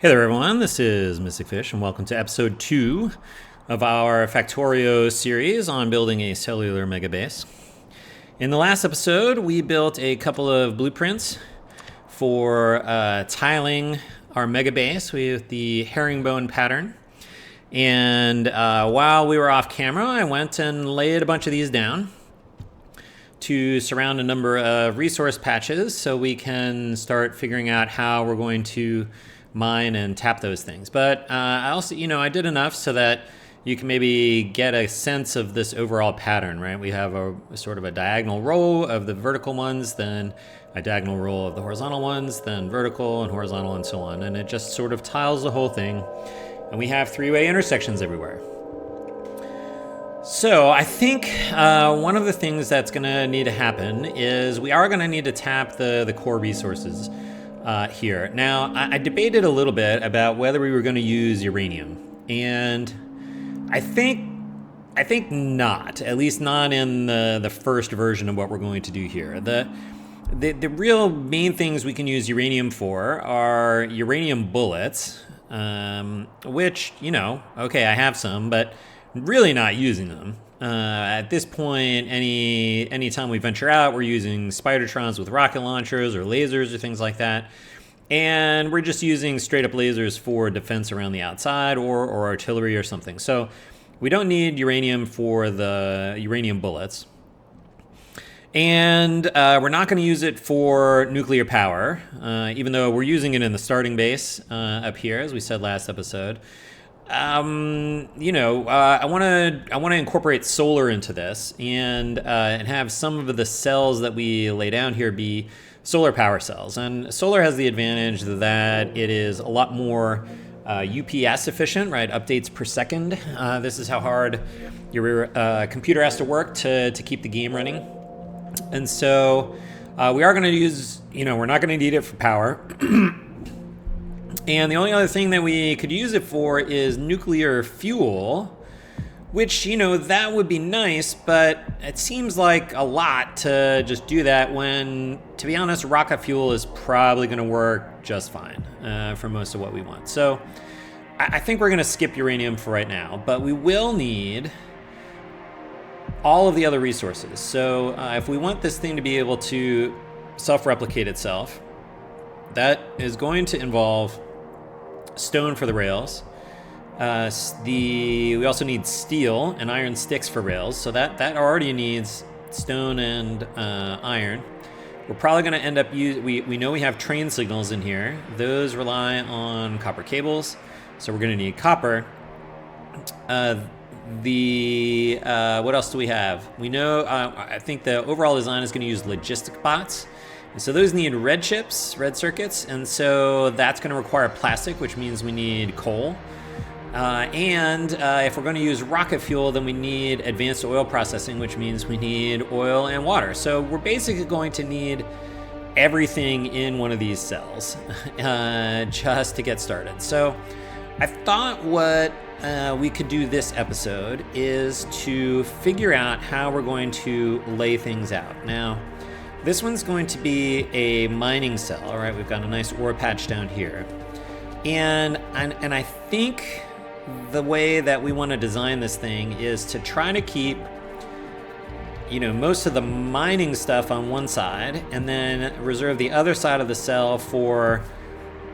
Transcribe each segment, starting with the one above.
Hey there everyone, this is Mystic Fish and welcome to episode 2 of our Factorio series on building a cellular megabase. In the last episode, we built a couple of blueprints for tiling our megabase with the herringbone pattern. And while we were off camera, I went and laid a bunch of these down to surround a number of resource patches so we can start figuring out how we're going to mine and tap those things. But I also, I did enough so that you can maybe get a sense of this overall pattern, right? We have a sort of a diagonal row of the vertical ones, then a diagonal row of the horizontal ones, then vertical and horizontal and so on. And it just sort of tiles the whole thing. And we have three-way intersections everywhere. So I think one of the things that's going to need to happen is we are going to need to tap the core resources here. Now, I debated a little bit about whether we were going to use uranium, and I think not, at least not in the first version of what we're going to do here. The real main things we can use uranium for are uranium bullets, which, okay, I have some, but really not using them. At this point, any time we venture out, we're using spidertrons with rocket launchers or lasers or things like that. And we're just using straight up lasers for defense around the outside or artillery or something. So we don't need uranium for the uranium bullets. And we're not going to use it for nuclear power, even though we're using it in the starting base up here, as we said last episode. I want to incorporate solar into this and have some of the cells that we lay down here be solar power cells. And solar has the advantage that it is a lot more UPS efficient, right? Updates per second. This is how hard your computer has to work to keep the game running. And so we are going to use, we're not going to need it for power. And the only other thing that we could use it for is nuclear fuel, which, that would be nice, but it seems like a lot to just do that when, to be honest, rocket fuel is probably going to work just fine for most of what we want. So I think we're going to skip uranium for right now, but we will need all of the other resources. So if we want this thing to be able to self-replicate itself, that is going to involve stone for the rails. We also need steel and iron sticks for rails, so that already needs stone and iron. We're probably going to end up we know we have train signals in here. Those rely on copper cables, so we're going to need copper. What else do we have? We know I think the overall design is going to use logistic bots. And so those need red chips, red circuits, and so that's going to require plastic, which means we need coal. And if we're going to use rocket fuel, then we need advanced oil processing, which means we need oil and water. So we're basically going to need everything in one of these cells just to get started. So I thought what we could do this episode is to figure out how we're going to lay things out. Now, this one's going to be a mining cell. All right, we've got a nice ore patch down here. And I think the way that we want to design this thing is to try to keep, most of the mining stuff on one side and then reserve the other side of the cell for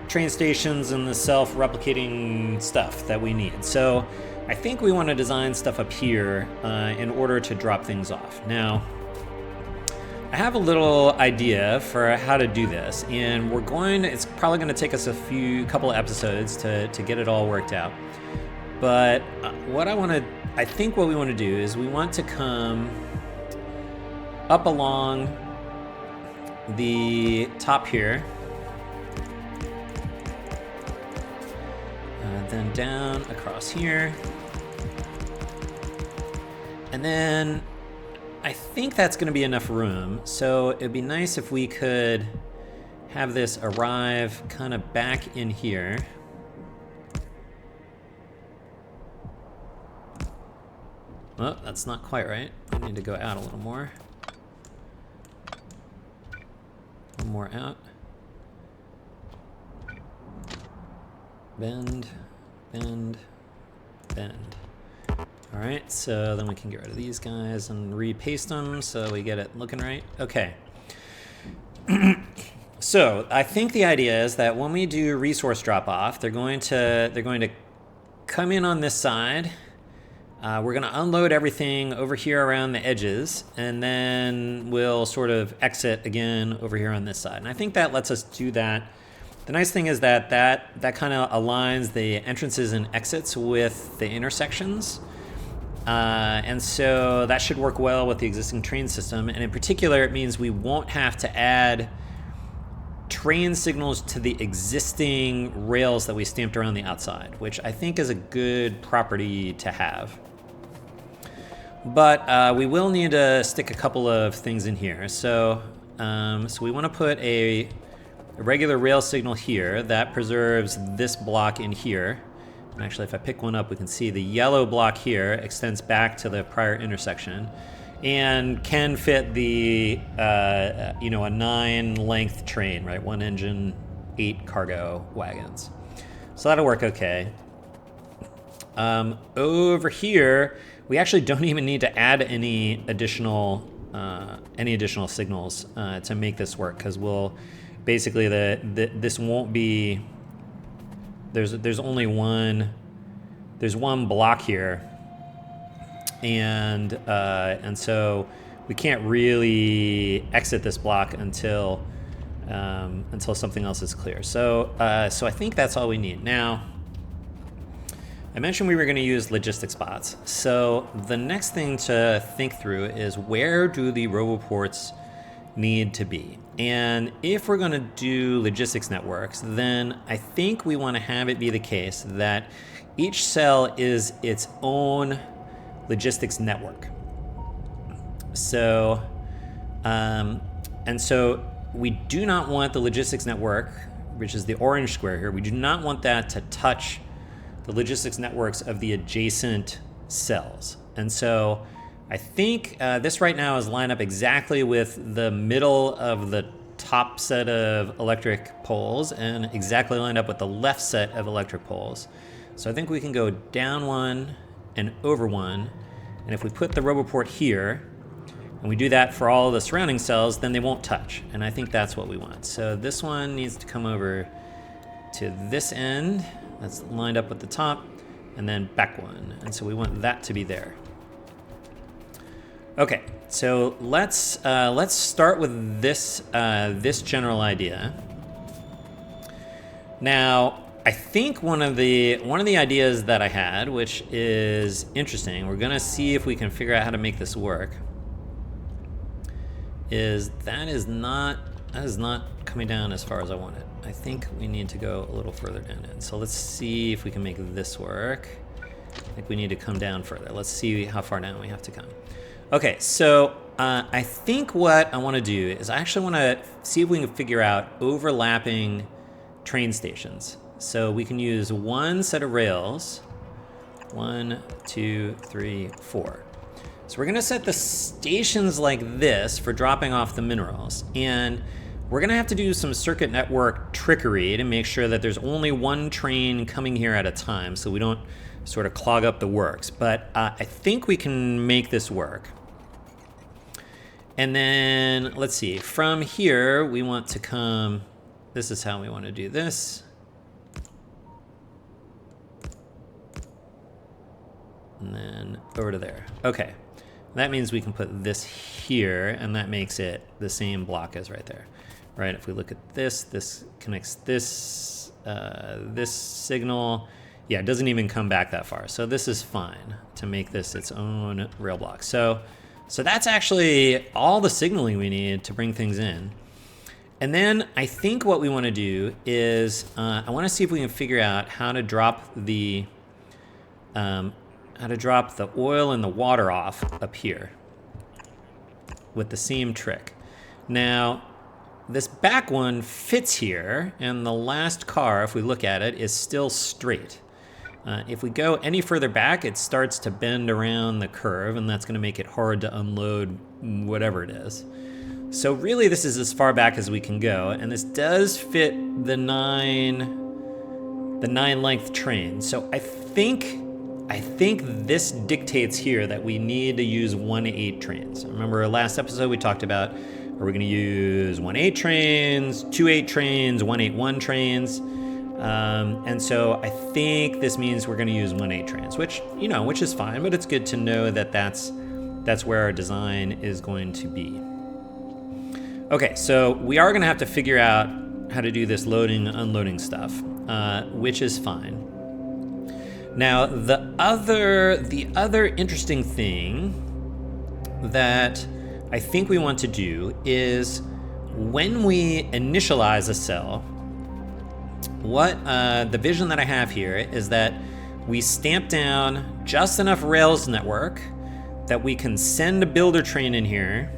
train stations and the self-replicating stuff that we need. So I think we want to design stuff up here in order to drop things off. Now, I have a little idea for how to do this, and it's probably going to take us a couple of episodes to get it all worked out. But I think what we want to do is we want to come up along the top here, then down across here, and then I think that's going to be enough room, so it'd be nice if we could have this arrive kind of back in here. Well, that's not quite right. I need to go out a little more. One more out. bend, bend, bend. All right, so then we can get rid of these guys and repaste them so we get it looking right. Okay. So I think the idea is that when we do resource drop off, they're going to come in on this side. We're going to unload everything over here around the edges, and then we'll sort of exit again over here on this side. And I think that lets us do that. The nice thing is that kind of aligns the entrances and exits with the intersections. And so that should work well with the existing train system. And in particular, it means we won't have to add train signals to the existing rails that we stamped around the outside, which I think is a good property to have. But we will need to stick a couple of things in here. So we want to put a regular rail signal here that preserves this block in here. And actually, if I pick one up, we can see the yellow block here extends back to the prior intersection and can fit the, a 9-length train, right? 1 engine, 8 cargo wagons. So that'll work okay. Over here, we actually don't even need to add any additional signals to make this work, because we'll basically this won't be. There's only one block here, and so we can't really exit this block until something else is clear. So I think that's all we need. Now, I mentioned we were going to use logistics bots. So the next thing to think through is, where do the roboports need to be? And if we're going to do logistics networks, then I think we want to have it be the case that each cell is its own logistics network. So, and so we do not want the logistics network, which is the orange square here, we do not want that to touch the logistics networks of the adjacent cells. And so I think this right now is lined up exactly with the middle of the top set of electric poles and exactly lined up with the left set of electric poles. So I think we can go down one and over one. And if we put the roboport here, and we do that for all of the surrounding cells, then they won't touch. And I think that's what we want. So this one needs to come over to this end. That's lined up with the top, and then back one. And so we want that to be there. Okay, so let's start with this general idea. Now, I think one of the ideas that I had, which is interesting, we're gonna see if we can figure out how to make this work, is that is not coming down as far as I want it. I think we need to go a little further down in. So let's see if we can make this work. I think we need to come down further. Let's see how far down we have to come. Okay, so I think what I want to do is I actually want to see if we can figure out overlapping train stations. So we can use one set of rails, 1, 2, 3, 4. So we're going to set the stations like this for dropping off the minerals. And we're going to have to do some circuit network trickery to make sure that there's only one train coming here at a time so we don't sort of clog up the works. But I think we can make this work. And then, let's see, from here we want to come, this is how we want to do this. And then over to there. Okay, that means we can put this here, and that makes it the same block as right there. Right, if we look at this, this connects this, this signal. Yeah, it doesn't even come back that far. So this is fine to make this its own rail block. So that's actually all the signaling we need to bring things in. And then I think what we want to do is I want to see if we can figure out how to drop the oil and the water off up here with the same trick. Now, this back one fits here, and the last car, if we look at it, is still straight. If we go any further back, it starts to bend around the curve, and that's going to make it hard to unload whatever it is. So really, this is as far back as we can go, and this does fit the 9 the 9-length train. So I think this dictates here that we need to use 1/8 trains. Remember last episode we talked about, are we going to use 1/8 trains, 2/8 trains, 1/8 trains? And so I think this means we're going to use 1/8 trains, which is fine, but it's good to know that that's where our design is going to be. Okay, so we are going to have to figure out how to do this loading, unloading stuff, which is fine. Now, the other interesting thing that I think we want to do is when we initialize a cell, what the vision that I have here is that we stamp down just enough Rails network that we can send a builder train in here,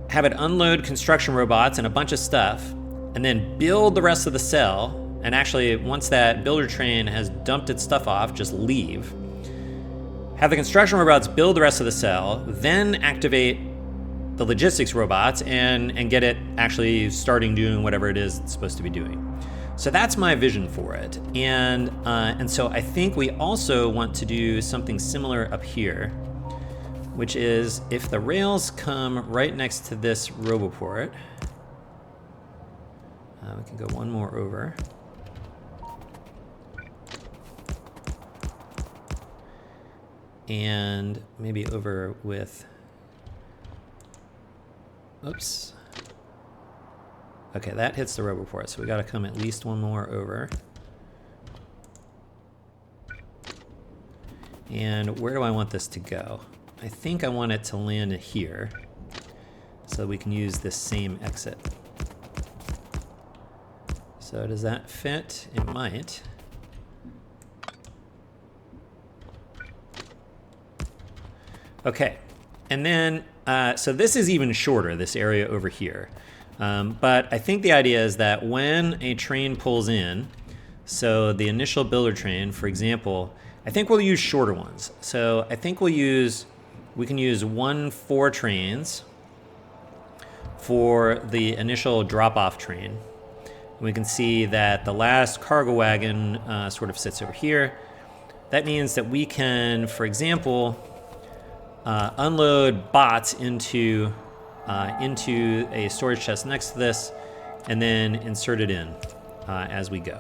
have it unload construction robots and a bunch of stuff, and then build the rest of the cell. And actually, once that builder train has dumped its stuff off, just leave. Have the construction robots build the rest of the cell, then activate the logistics robots and get it actually starting doing whatever it is it's supposed to be doing. So that's my vision for it. And so I think we also want to do something similar up here, which is if the rails come right next to this roboport, we can go one more over. And maybe over with, oops. Okay, that hits the roboport, so we gotta come at least one more over. And where do I want this to go? I think I want it to land here, so we can use this same exit. So does that fit? It might. Okay, and then, so this is even shorter, this area over here. But I think the idea is that when a train pulls in, so the initial builder train, for example, I think we'll use shorter ones. So I think we can use 1/4 trains for the initial drop-off train. And we can see that the last cargo wagon sort of sits over here. That means that we can, for example, unload bots into a storage chest next to this, and then insert it in as we go.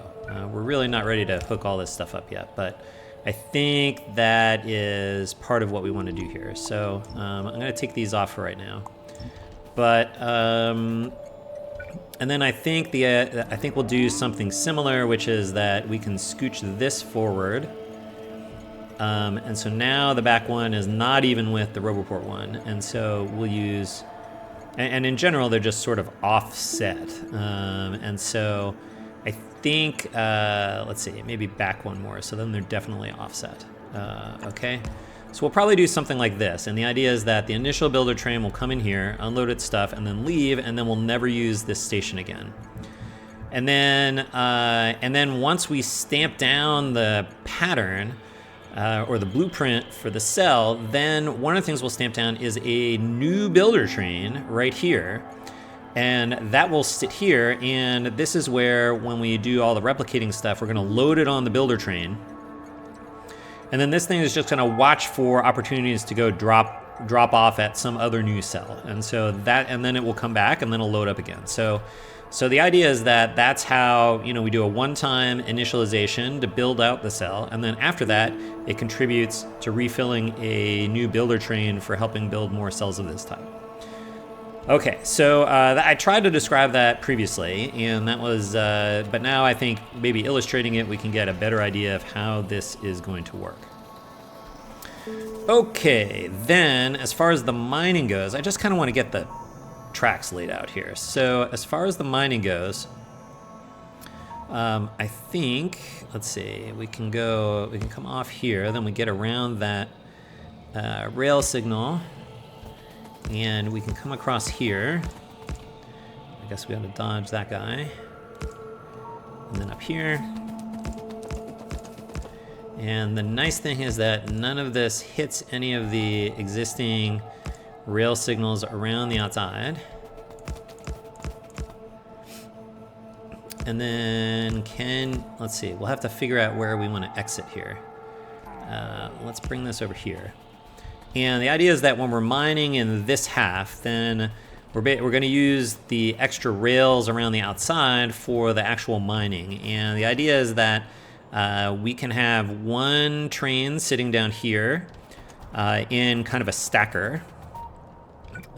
We're really not ready to hook all this stuff up yet, but I think that is part of what we want to do here. So I'm going to take these off for right now. But and then I think we'll do something similar, which is that we can scooch this forward. And so now the back one is not even with the roboport one, and so we'll use, and in general they're just sort of offset. And so I think, let's see, maybe back one more, so then they're definitely offset. Okay, so we'll probably do something like this, and the idea is that the initial builder train will come in here, unload its stuff, and then leave, and then we'll never use this station again. And then once we stamp down the pattern, or the blueprint for the cell, then one of the things we'll stamp down is a new builder train right here. And that will sit here, and this is where, when we do all the replicating stuff, we're gonna load it on the builder train. And then this thing is just gonna watch for opportunities to go drop off at some other new cell. And so and then it will come back and then it'll load up again. So the idea is that that's how, we do a one-time initialization to build out the cell, and then after that, it contributes to refilling a new builder train for helping build more cells of this type. Okay, so I tried to describe that previously, and that was, but now I think maybe illustrating it, we can get a better idea of how this is going to work. Okay, then as far as the mining goes, I just kind of want to get the tracks laid out here. So as far as the mining goes, I think, let's see, we can come off here, then we get around that rail signal, and we can come across here. I guess we have to dodge that guy. And then up here. And the nice thing is that none of this hits any of the existing rail signals around the outside. And then let's see, we'll have to figure out where we want to exit here. Let's bring this over here. And the idea is that when we're mining in this half, then we're going to use the extra rails around the outside for the actual mining. And the idea is that we can have one train sitting down here in kind of a stacker,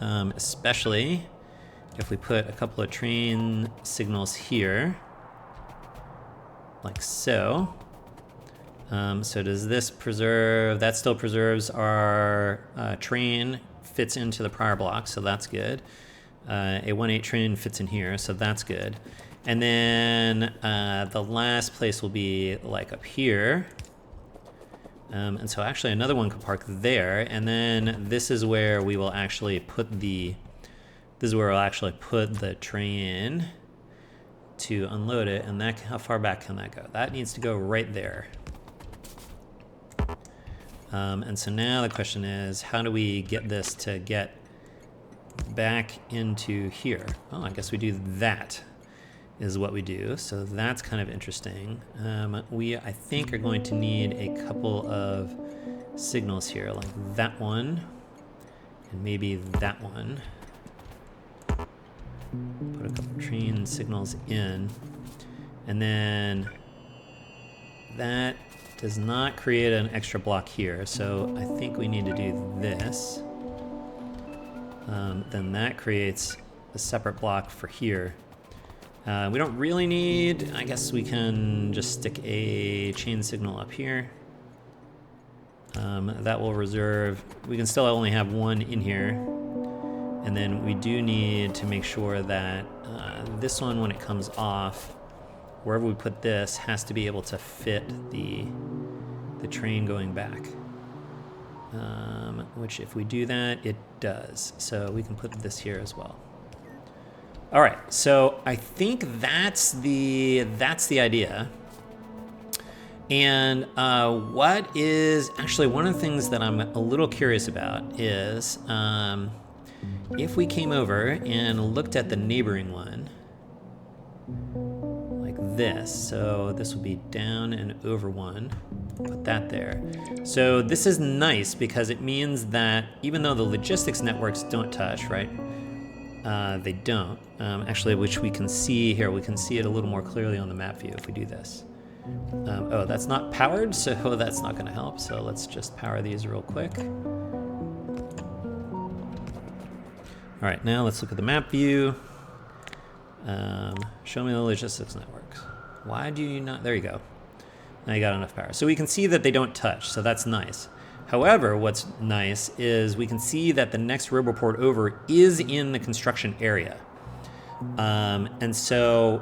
especially if we put a couple of train signals here, like so. So does this preserve? That still preserves our train, fits into the prior block, so that's good. A 1/8 train fits in here, so that's good. And then the last place will be like up here. And so actually another one could park there, and then this is where we will actually put the train to unload it. And that, how far back can that go? That needs to go right there. And so now the question is, how do we get this to get back into here? Oh, I guess we do that, is what we do. So that's kind of interesting. We, I think, are going to need a couple of signals here, like that one, and maybe that one. Put a couple train signals in, and then that does not create an extra block here, so I think we need to do this. Then that creates a separate block for here. We don't really need, I guess we can just stick a chain signal up here. That will reserve, we can still only have one in here. And then we do need to make sure that this one, when it comes off, wherever we put this, has to be able to fit the train going back. Which if we do that, it does. So we can put this here as well. All right, so I think that's the idea. And what is actually one of the things that I'm a little curious about is if we came over and looked at the neighboring one, like this. So this would be down and over one. Put that there. So this is nice because it means that even though the logistics networks don't touch, right? They don't. Actually, which we can see here. We can see it a little more clearly on the map view if we do this. Oh, that's not powered, so that's not going to help. So let's just power these real quick. All right, now let's look at the map view. Show me the logistics networks. Why do you not? There you go. Now you got enough power. So we can see that they don't touch, so that's nice. However, what's nice is we can see that the next roboport over is in the construction area. And so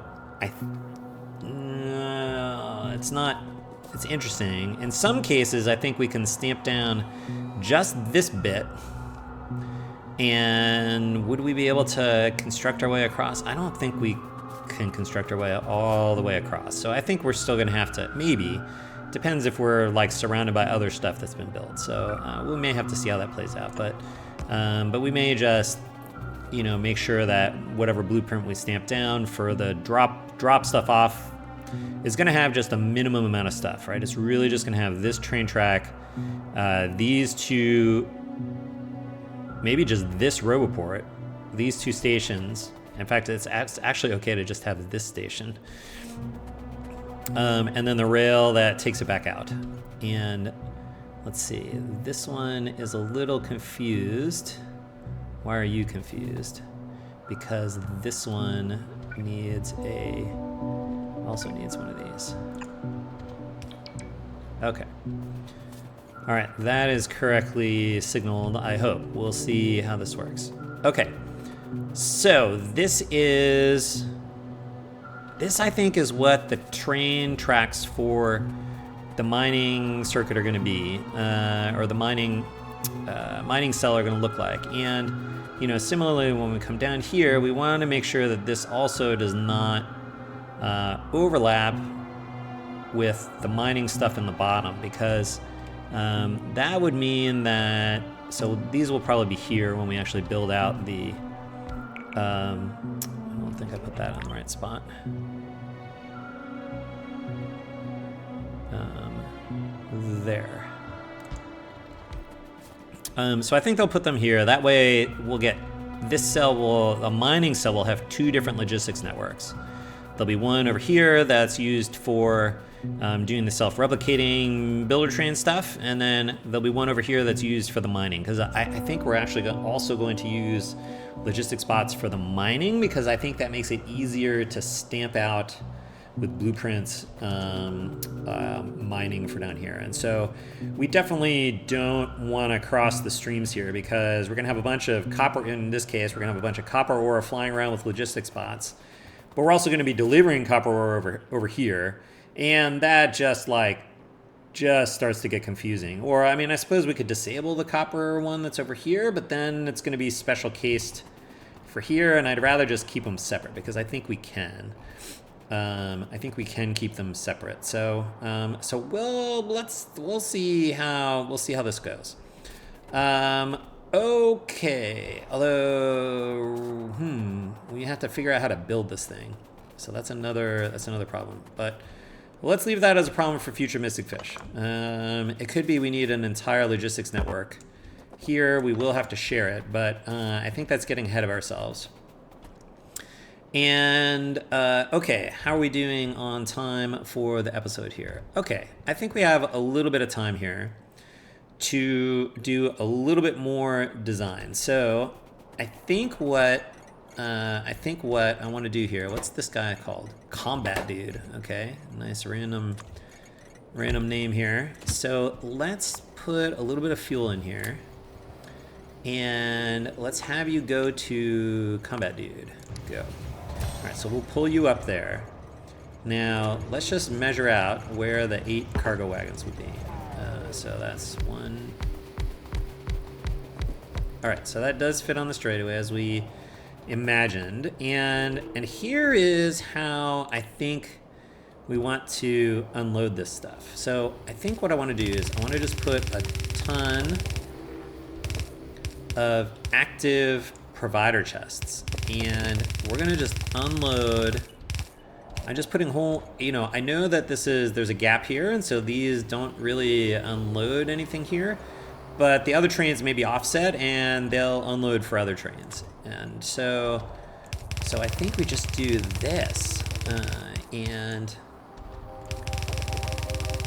it's interesting. In some cases, I think we can stamp down just this bit. And would we be able to construct our way across? I don't think we can construct our way all the way across. So I think we're still going to have to, maybe, depends if we're like surrounded by other stuff that's been built. So we may have to see how that plays out. But we may just, make sure that whatever blueprint we stamp down for the drop stuff off is going to have just a minimum amount of stuff, right? It's really just going to have this train track, these two, maybe just this roboport, these two stations. In fact, it's actually okay to just have this station. And then the rail that takes it back out. And let's see, this one is a little confused. Why are you confused? Because this one also needs one of these. Okay. All right, that is correctly signaled, I hope. We'll see how this works. Okay, so this I think is what the train tracks for the mining circuit are gonna be, or the mining cell are gonna look like. And, similarly, when we come down here, we wanna make sure that this also does not overlap with the mining stuff in the bottom, because that would mean that, so these will probably be here when we actually build out the, I don't think I put that on the right spot. there. So I think they'll put them here. That way we'll get this cell a mining cell will have two different logistics networks. There'll be one over here that's used for doing the self-replicating builder train stuff, and then there'll be one over here that's used for the mining, because I think we're actually also going to use logistics bots for the mining, because I think that makes it easier to stamp out with blueprints mining for down here. And so we definitely don't want to cross the streams here, because we're going to have a bunch of copper, in this case, we're going to have a bunch of copper ore flying around with logistics bots, but we're also going to be delivering copper ore over here, and that just starts to get confusing. Or, I mean, I suppose we could disable the copper one that's over here, but then it's going to be special cased for here, and I'd rather just keep them separate, because I think we can. I think we can keep them separate. So we'll see how this goes. Okay. Although we have to figure out how to build this thing. So that's another problem. But let's leave that as a problem for future Mystic Fish. It could be we need an entire logistics network. Here we will have to share it, but I think that's getting ahead of ourselves. And, okay, how are we doing on time for the episode here? Okay, I think we have a little bit of time here to do a little bit more design. So I think what I want to do here, what's this guy called? Combat Dude, okay, nice random name here. So let's put a little bit of fuel in here, and let's have you go to Combat Dude, go. All right, so we'll pull you up there. Now, let's just measure out where the 8 cargo wagons would be. So that's 1. All right, so that does fit on the straightaway as we imagined. And here is how I think we want to unload this stuff. So I think what I want to do is I want to just put a ton of active provider chests, and we're gonna just unload. I'm just putting whole, I know that there's a gap here, and so these don't really unload anything here, but the other trains may be offset and they'll unload for other trains. And so I think we just do this, and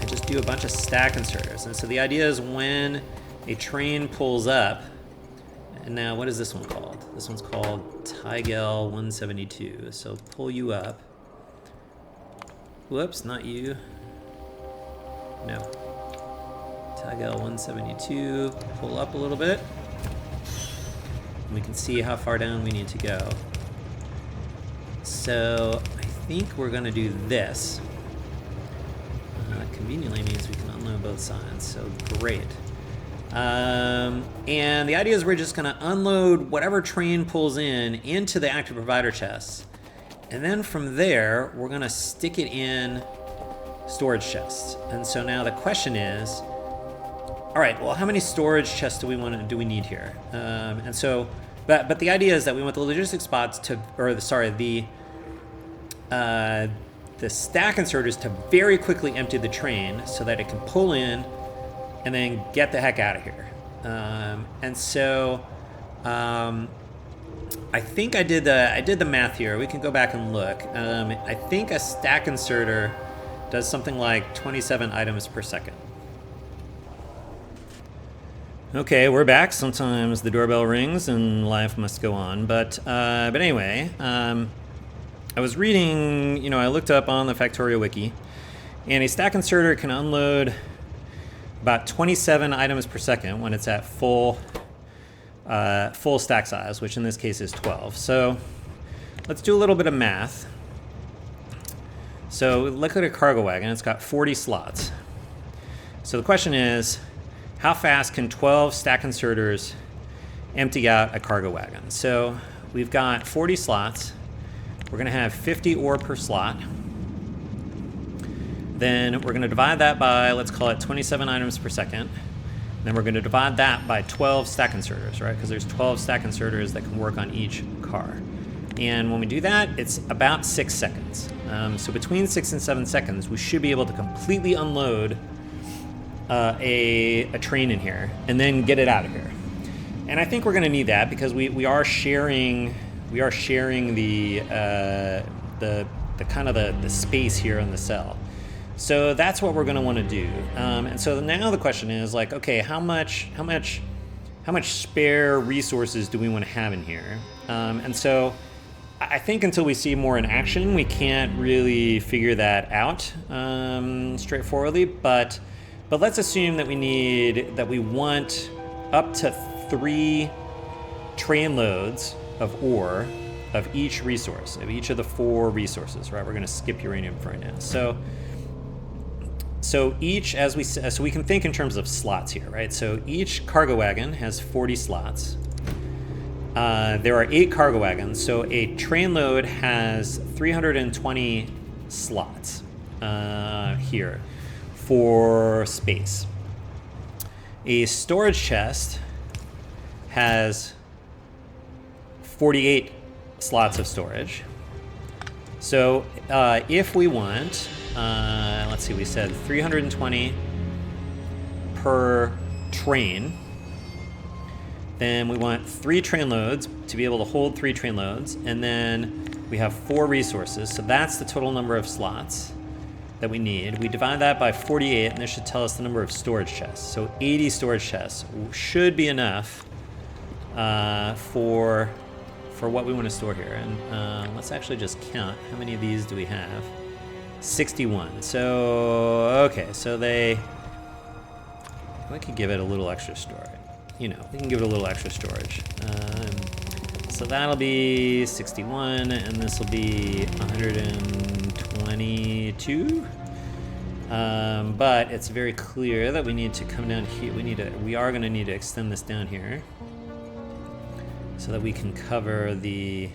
I just do a bunch of stack inserters. And so the idea is when a train pulls up, and now what is this one called? This one's called Tigel 172. So pull you up. Whoops, not you. No. Tigel 172. Pull up a little bit. And we can see how far down we need to go. So I think we're going to do this. Conveniently means we can unload both sides. So great. And the idea is we're just going to unload whatever train pulls into the active provider chests. And then from there, we're going to stick it in storage chests. And so now the question is, all right, well, how many storage chests do we need here? And so, but the idea is that we want the logistics bots to, the stack inserters to very quickly empty the train so that it can pull in and then get the heck out of here. And so I think I did the math here. We can go back and look. I think a stack inserter does something like 27 items per second. Okay, we're back. Sometimes the doorbell rings and life must go on. But anyway, I was reading, I looked up on the Factorio wiki, and a stack inserter can unload about 27 items per second when it's at full stack size, which in this case is 12. So let's do a little bit of math. So look at a cargo wagon. It's got 40 slots. So the question is, how fast can 12 stack inserters empty out a cargo wagon? So we've got 40 slots. We're going to have 50 ore per slot. Then we're going to divide that by, let's call it 27 items per second. And then we're going to divide that by 12 stack inserters, right? Because there's 12 stack inserters that can work on each car. And when we do that, it's about 6 seconds. So between 6 and 7 seconds, we should be able to completely unload a train in here and then get it out of here. And I think we're going to need that because we are sharing the kind of the space here in the cell. So that's what we're going to want to do. And so now the question is like, okay, how much spare resources do we want to have in here? And so I think until we see more in action, we can't really figure that out straightforwardly. But let's assume that we want up to 3 train loads of ore of each resource, of each of the 4 resources, right? We're going to skip uranium for right now. So each, so we can think in terms of slots here, right? So each cargo wagon has 40 slots. There are 8 cargo wagons, so a train load has 320 slots here for space. A storage chest has 48 slots of storage. So if we want, let's see, we said 320 per train. Then we want 3 train loads to be able to hold 3 train loads. And then we have 4 resources. So that's the total number of slots that we need. We divide that by 48, and this should tell us the number of storage chests. So 80 storage chests should be enough for what we want to store here. And let's actually just count. How many of these do we have? 61. So, okay, so we could give it a little extra storage. You know, we can give it a little extra storage. So that'll be 61, and this will be 122. But it's very clear that we need to come down here. We are going to need to extend this down here so that we can cover the.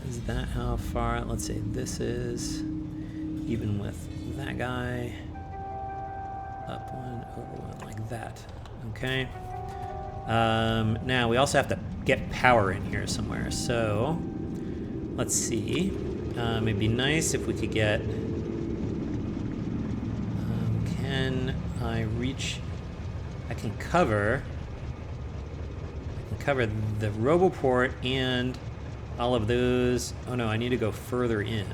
Is that how far? Let's say this is even with that guy. Up 1, over 1, like that. Okay. Now we also have to get power in here somewhere. So let's see. It'd be nice if we could get. Can I reach? I can cover the Roboport and all of those. Oh no, I need to go further in.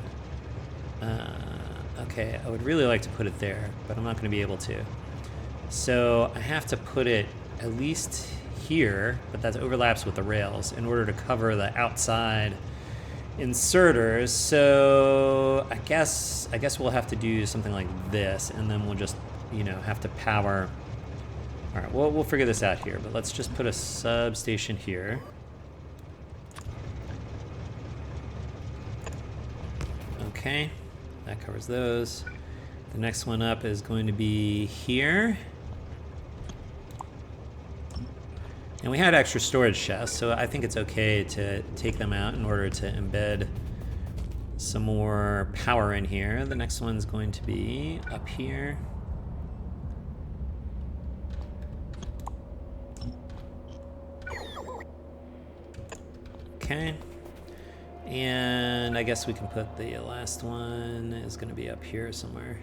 Okay, I would really like to put it there, but I'm not going to be able to. So I have to put it at least here, but that overlaps with the rails in order to cover the outside inserters. So I guess we'll have to do something like this, and then we'll just, have to power. All right, we'll figure this out here, but let's just put a substation here. Okay. That covers those. The next one up is going to be here. And we had extra storage chests, so I think it's okay to take them out in order to embed some more power in here. The next one's going to be up here. Okay. And I guess we can put the last one is going to be up here somewhere.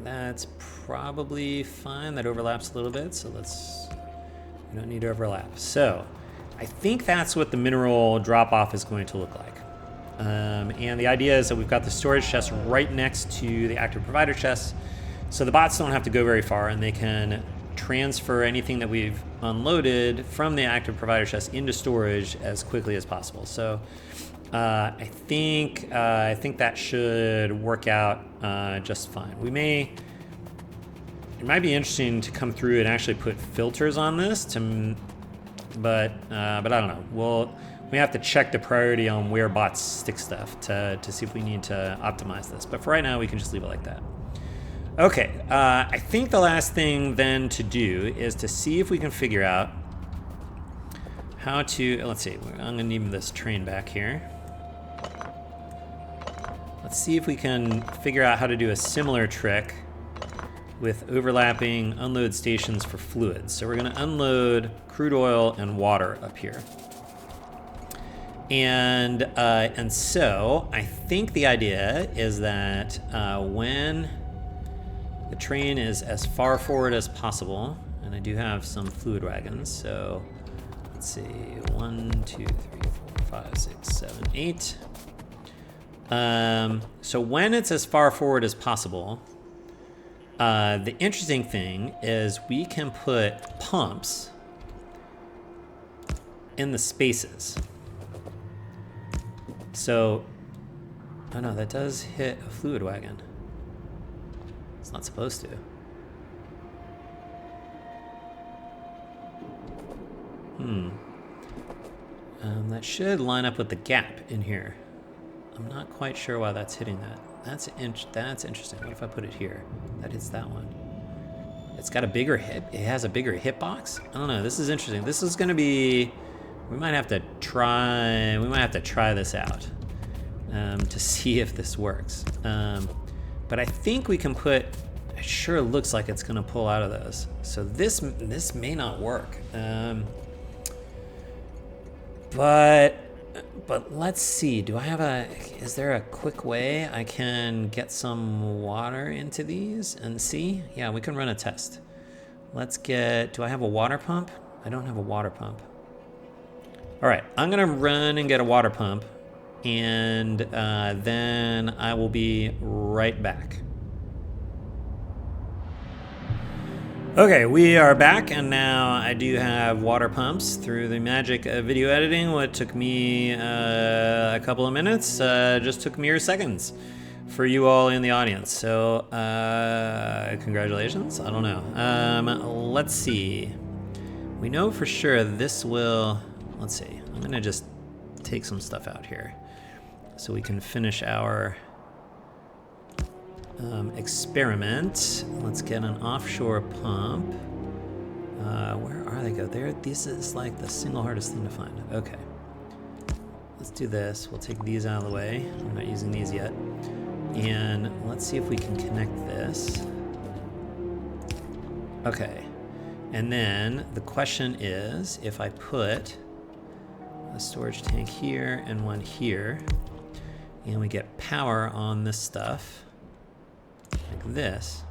That's probably fine. That overlaps a little bit, so we don't need to overlap. So I think that's what the mineral drop-off is going to look like. And the idea is that we've got the storage chest right next to the active provider chest, so the bots don't have to go very far, and they can transfer anything that we've unloaded from the active provider chest into storage as quickly as possible. So I think that should work out just fine. It might be interesting to come through and actually put filters on this, but I don't know. We have to check the priority on where bots stick stuff to see if we need to optimize this. But for right now, we can just leave it like that. Okay, I think the last thing then to do is to see if we can figure out how to. Let's see. I'm gonna need this train back here. Let's see if we can figure out how to do a similar trick with overlapping unload stations for fluids. So we're going to unload crude oil and water up here. And so I think the idea is that when The train is as far forward as possible, and I do have some fluid wagons, so let's see, 1, 2, 3, 4, 5, 6, 7, 8. So when it's as far forward as possible, the interesting thing is we can put pumps in the spaces. So, oh no, that does hit a fluid wagon. It's not supposed to. That should line up with the gap in here. I'm not quite sure why that's hitting that. That's interesting. What if I put it here? That hits that one. It's got a bigger hit. It has a bigger hitbox. I don't know. This is interesting. This is going to be. We might have to try. We might have to try this out to see if this works. But I think we can put. It sure looks like it's going to pull out of those. So this may not work. But let's see. Do I have is there a quick way I can get some water into these and see? Yeah, we can run a test. Let's get, do I have a water pump? I don't have a water pump. All right, I'm gonna run and get a water pump, and then I will be right back. Okay, we are back, and now I do have water pumps through the magic of video editing. What took me a couple of minutes just took mere seconds for you all in the audience. So, congratulations. I don't know. Let's see. We know for sure this will... Let's see. I'm going to just take some stuff out here so we can finish our... experiment. Let's get an offshore pump. Where are they go? There. This is like the single hardest thing to find. Okay. Let's do this. We'll take these out of the way. We're not using these yet. And let's see if we can connect this. Okay. And then the question is, if I put a storage tank here and one here, and we get power on this stuff, like this.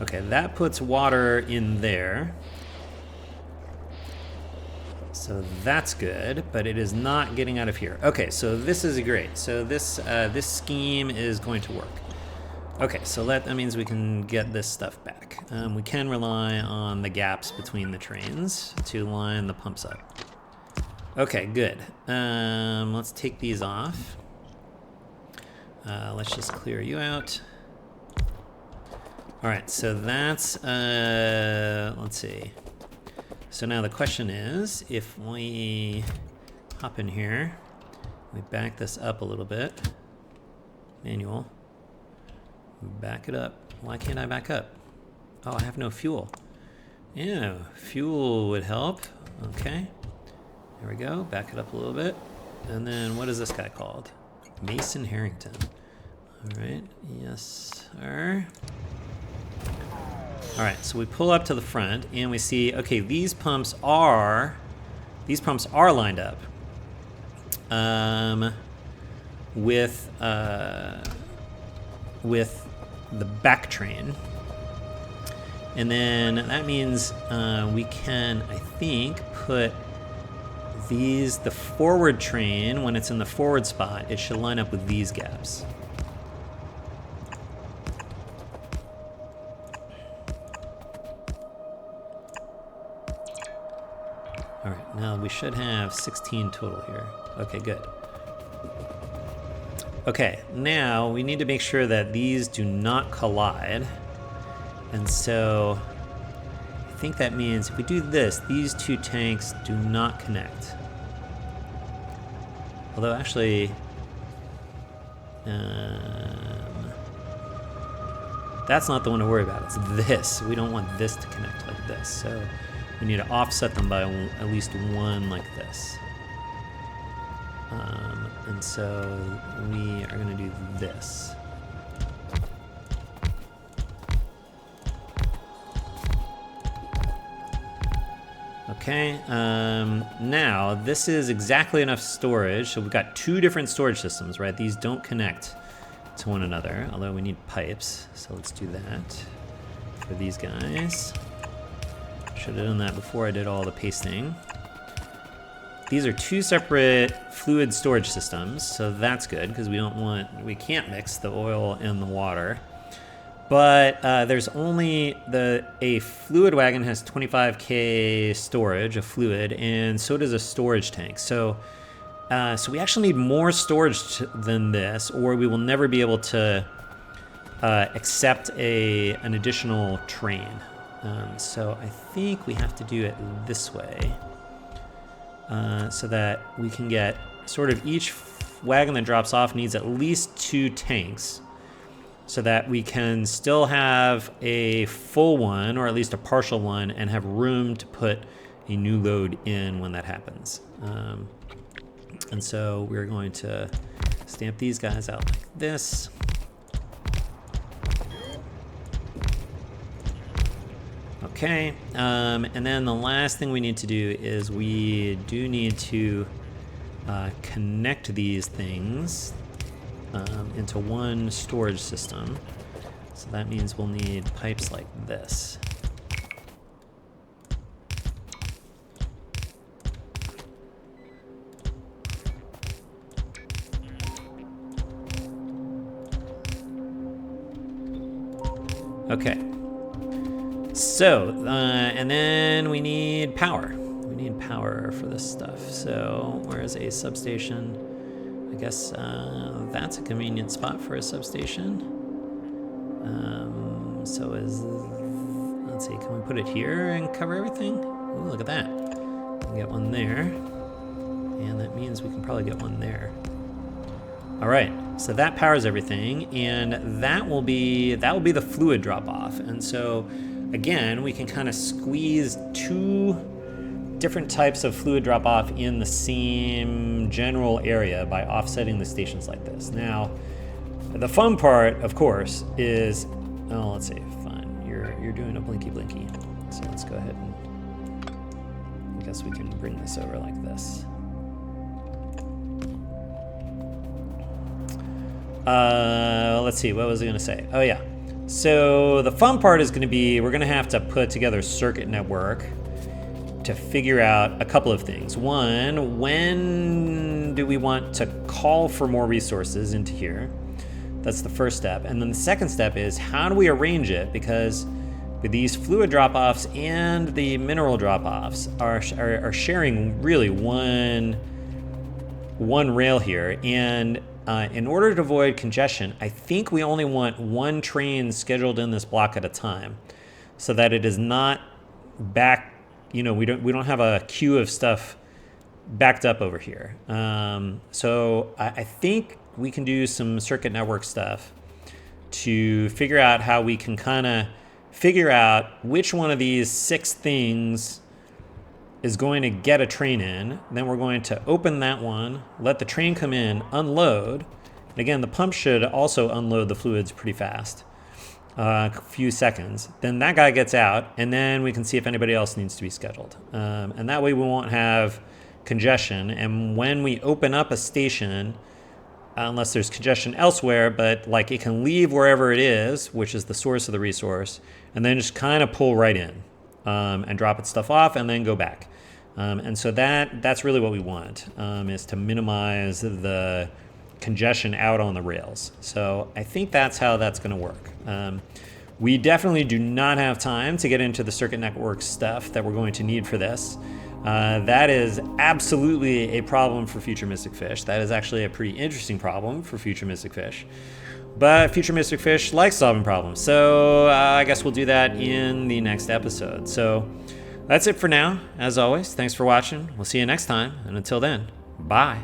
Okay, that puts water in there. So that's good, but it is not getting out of here. Okay, so this is great. So this scheme is going to work. Okay, so that means we can get this stuff back. We can rely on the gaps between the trains to line the pumps up. Okay, good. Let's take these off. Let's just clear you out. All right, so that's, let's see. So now the question is, if we hop in here, we back this up a little bit, manual, back it up. Why can't I back up? Oh, I have no fuel. Yeah, fuel would help. Okay, there we go, back it up a little bit. And then what is this guy called? Mason Harrington. All right, yes, sir. All right, so we pull up to the front and we see, okay, these pumps are lined up with the back train. And then that means we can, I think, put the forward train, when it's in the forward spot, it should line up with these gaps. All right, now we should have 16 total here. Okay, good. Okay, now we need to make sure that these do not collide. And so I think that means if we do this, these two tanks do not connect. Although actually, that's not the one to worry about. It's this. We don't want this to connect like this. So we need to offset them by at least one like this. And so we are going to do this. Okay, now this is exactly enough storage. So we've got two different storage systems, right? These don't connect to one another, although we need pipes, so let's do that for these guys. Should have done that before I did all the pasting. These are two separate fluid storage systems, so that's good because we can't mix the oil and the water. But there's only a fluid wagon has 25K storage of fluid, and so does a storage tank. So we actually need more storage than this, or we will never be able to accept an additional train. So I think we have to do it this way, so that we can get sort of each wagon that drops off needs at least 2 tanks, so that we can still have a full one, or at least a partial one, and have room to put a new load in when that happens. And so we're going to stamp these guys out like this. Okay, and then the last thing we need to do is we do need to connect these things into one storage system. So that means we'll need pipes like this. Okay. So, and then we need power. We need power for this stuff. So, where's a substation? I guess that's a convenient spot for a substation. Let's see, can we put it here and cover everything? Ooh, look at that. We can get one there. And that means we can probably get one there. All right, so that powers everything, and that will be the fluid drop-off. And so, again, we can kind of squeeze 2 different types of fluid drop-off in the same general area by offsetting the stations like this. Now, the fun part, of course, is, oh, let's see, fine, you're doing a blinky. So let's go ahead and, I guess we can bring this over like this. Let's see, what was I gonna say? Oh yeah. So the fun part is gonna be, we're gonna have to put together a circuit network to figure out a couple of things. One, when do we want to call for more resources into here? That's the first step. And then the second step is, how do we arrange it? Because with these fluid drop-offs and the mineral drop-offs are sharing really one rail here. And in order to avoid congestion, I think we only want 1 train scheduled in this block at a time, so that it is not back. We don't have a queue of stuff backed up over here. So I think we can do some circuit network stuff to figure out how we can kind of figure out which one of these 6 things is going to get a train in. Then we're going to open that one, let the train come in, unload. And again, the pump should also unload the fluids pretty fast, a few seconds. Then that guy gets out, and then we can see if anybody else needs to be scheduled. And that way we won't have congestion. And when we open up a station, unless there's congestion elsewhere, but like it can leave wherever it is, which is the source of the resource, and then just kind of pull right in. And drop its stuff off and then go back. And so that's really what we want, is to minimize the congestion out on the rails. So I think that's how that's going to work. We definitely do not have time to get into the circuit network stuff that we're going to need for this. That is absolutely a problem for Future Mystic Fish. That is actually a pretty interesting problem for Future Mystic Fish. But Future Mystic Fish likes solving problems, so I guess we'll do that in the next episode. So that's it for now. As always, thanks for watching. We'll see you next time, and until then, bye.